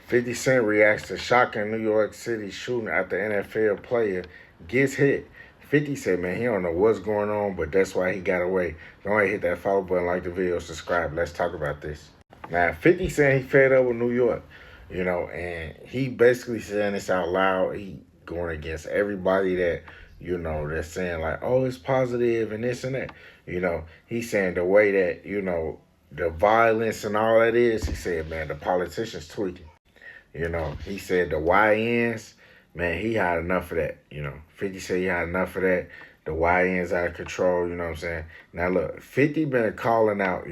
50 Cent reacts to shocking New York City shooting after NFL player gets hit. 50 said, man, he don't know what's going on, but that's why he got away. Go ahead, hit that follow button, like the video, subscribe. Let's talk about this. Now, 50 said he fed up with New York, and he basically saying this out loud. He going against everybody that, that's saying like, oh, it's positive and this and that. He's saying the way that, the violence and all that is, he said, man, the politicians tweaking. He said the YNs, man, he had enough of that. 50 said he had enough of that. The YNs out of control, you know what I'm saying? Now, look, 50 been calling out,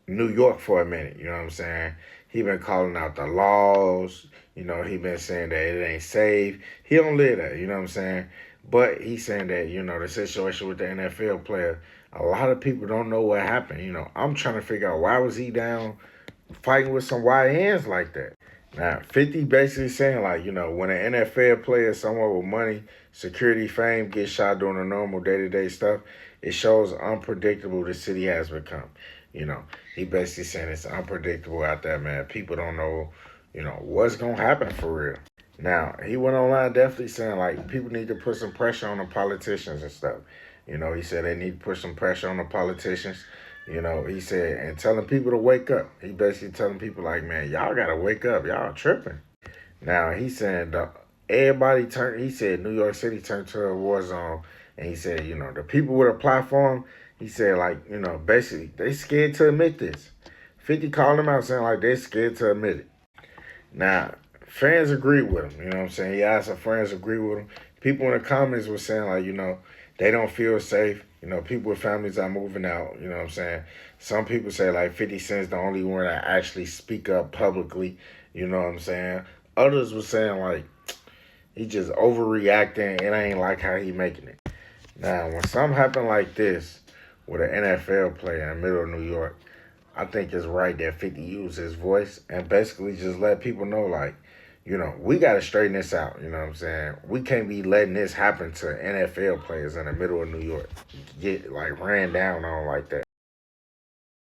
New York for a minute, you know what I'm saying? He been calling out the laws, he been saying that it ain't safe. He don't live that, you know what I'm saying? But he's saying that, the situation with the NFL player, a lot of people don't know what happened. I'm trying to figure out why was he down fighting with some YNs like that. Now, 50 basically saying like, when an NFL player somewhere with money, security, fame gets shot doing the normal day-to-day stuff, it shows unpredictable the city has become. He basically saying it's unpredictable out there, man. People don't know, what's going to happen for real. Now, he went online definitely saying, like, people need to put some pressure on the politicians and stuff. He said they need to put some pressure on the politicians. He said, and telling people to wake up. He basically telling people, like, man, y'all got to wake up. Y'all tripping. Now, he said, he said New York City turned to a war zone. And he said, the people with a platform, he said, like, basically, they scared to admit this. 50 called him out saying, like, they scared to admit it. Now, fans agree with him, you know what I'm saying? He asked some friends agree with him. People in the comments were saying, like, they don't feel safe. People with families are moving out, you know what I'm saying? Some people say, like, 50 Cent's the only one that actually speak up publicly, you know what I'm saying? Others were saying, like, he just overreacting. It ain't like how he making it. Now, when something happen like this with an NFL player in the middle of New York, I think it's right that 50 use his voice and basically just let people know, like, we got to straighten this out, you know what I'm saying? We can't be letting this happen to NFL players in the middle of New York, get, like, ran down on like that.